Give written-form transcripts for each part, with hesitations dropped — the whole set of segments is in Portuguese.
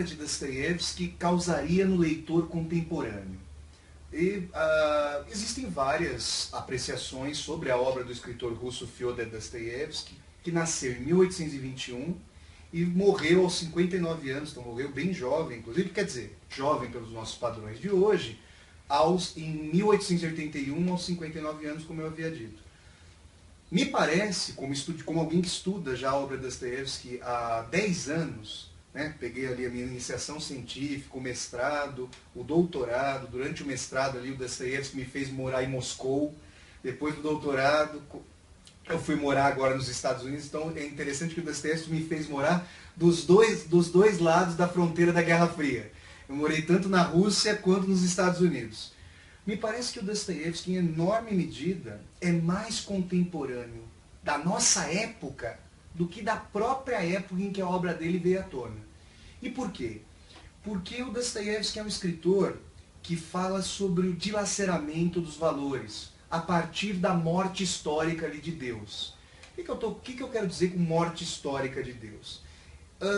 obra de Dostoiévski causaria no leitor contemporâneo? Existem várias apreciações sobre a obra do escritor russo Fyodor Dostoiévski, que nasceu em 1821 e morreu aos 59 anos, então morreu bem jovem, inclusive, quer dizer, jovem pelos nossos padrões de hoje, em 1881, aos 59 anos, como eu havia dito. Me parece, como alguém que estuda já a obra de Dostoiévski há 10 anos, né, peguei ali a minha iniciação científica, o mestrado, o doutorado. Durante o mestrado ali o Dostoiévski me fez morar em Moscou. Depois do doutorado eu fui morar agora nos Estados Unidos. Então é interessante que o Dostoiévski me fez morar dos dois lados da fronteira da Guerra Fria. Eu morei tanto na Rússia quanto nos Estados Unidos. Me parece que o Dostoiévski, em enorme medida, é mais contemporâneo da nossa época do que da própria época em que a obra dele veio à tona. E por quê? Porque o Dostoiévski é um escritor que fala sobre o dilaceramento dos valores a partir da morte histórica ali de Deus. O que eu quero dizer com morte histórica de Deus?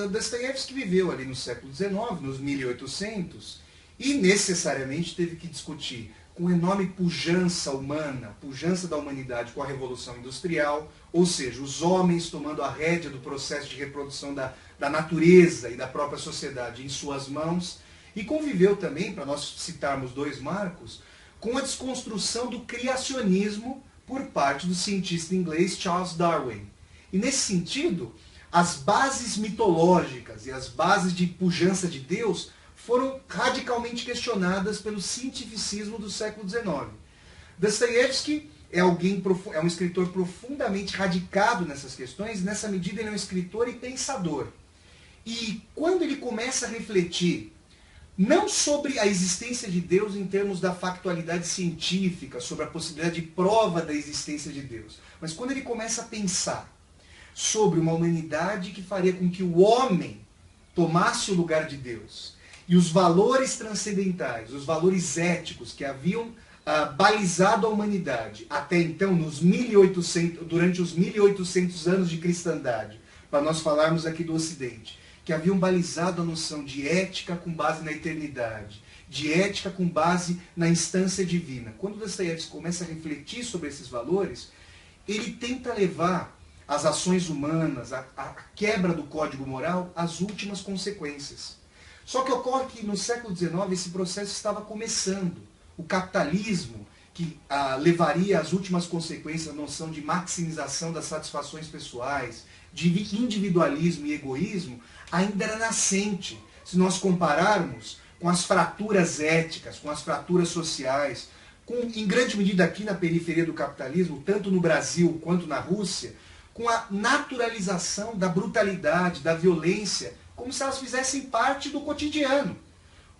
Dostoiévski viveu ali no século XIX, nos 1800, e necessariamente teve que discutir com enorme pujança humana, pujança da humanidade com a Revolução Industrial, ou seja, os homens tomando a rédea do processo de reprodução da natureza e da própria sociedade em suas mãos, e conviveu também, para nós citarmos dois marcos, com a desconstrução do criacionismo por parte do cientista inglês Charles Darwin. E nesse sentido, as bases mitológicas e as bases de pujança de Deus foram radicalmente questionadas pelo cientificismo do século XIX. Dostoiévski é um escritor profundamente radicado nessas questões, e nessa medida ele é um escritor e pensador. E quando ele começa a refletir, não sobre a existência de Deus em termos da factualidade científica, sobre a possibilidade de prova da existência de Deus, mas quando ele começa a pensar sobre uma humanidade que faria com que o homem tomasse o lugar de Deus, e os valores transcendentais, os valores éticos que haviam balizado a humanidade até então, durante os 1800 anos de cristandade, para nós falarmos aqui do Ocidente, que haviam balizado a noção de ética com base na eternidade, de ética com base na instância divina. Quando Dostoiévski começa a refletir sobre esses valores, ele tenta levar as ações humanas, a quebra do código moral, às últimas consequências. Só que ocorre que no século XIX esse processo estava começando. O capitalismo, que levaria às últimas consequências a noção de maximização das satisfações pessoais, de individualismo e egoísmo, ainda era nascente. Se nós compararmos com as fraturas éticas, com as fraturas sociais, em grande medida aqui na periferia do capitalismo, tanto no Brasil quanto na Rússia, com a naturalização da brutalidade, da violência, como se elas fizessem parte do cotidiano.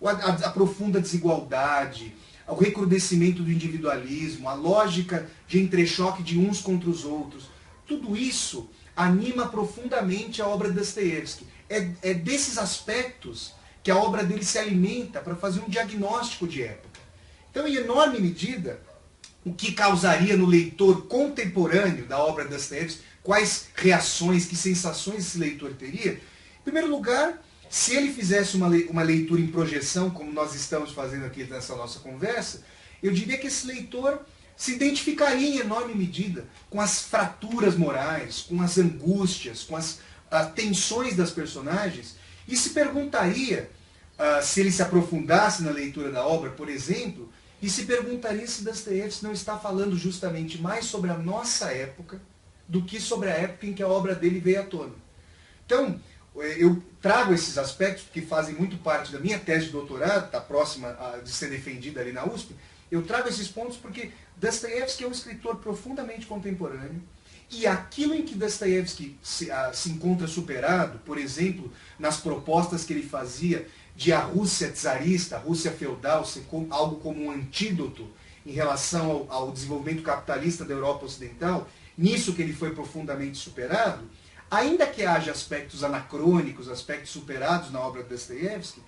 A profunda desigualdade, o recrudescimento do individualismo, a lógica de entrechoque de uns contra os outros, tudo isso anima profundamente a obra de Dostoiévski. É desses aspectos que a obra dele se alimenta para fazer um diagnóstico de época. Então, em enorme medida, o que causaria no leitor contemporâneo da obra de Dostoiévski, quais reações, que sensações esse leitor teria? Em primeiro lugar, se ele fizesse uma leitura em projeção, como nós estamos fazendo aqui nessa nossa conversa, eu diria que esse leitor se identificaria em enorme medida com as fraturas morais, com as angústias, com as tensões das personagens, e se perguntaria, se ele se aprofundasse na leitura da obra, por exemplo, e se perguntaria se Dostoiévski não está falando justamente mais sobre a nossa época do que sobre a época em que a obra dele veio à tona. Então, eu trago esses aspectos que fazem muito parte da minha tese de doutorado, está próxima de ser defendida ali na USP. Eu trago esses pontos porque Dostoiévski é um escritor profundamente contemporâneo, e aquilo em que Dostoiévski se encontra superado, por exemplo, nas propostas que ele fazia de a Rússia czarista, a Rússia feudal, ser algo como um antídoto em relação ao desenvolvimento capitalista da Europa Ocidental, nisso que ele foi profundamente superado, ainda que haja aspectos anacrônicos, aspectos superados na obra de Dostoiévski,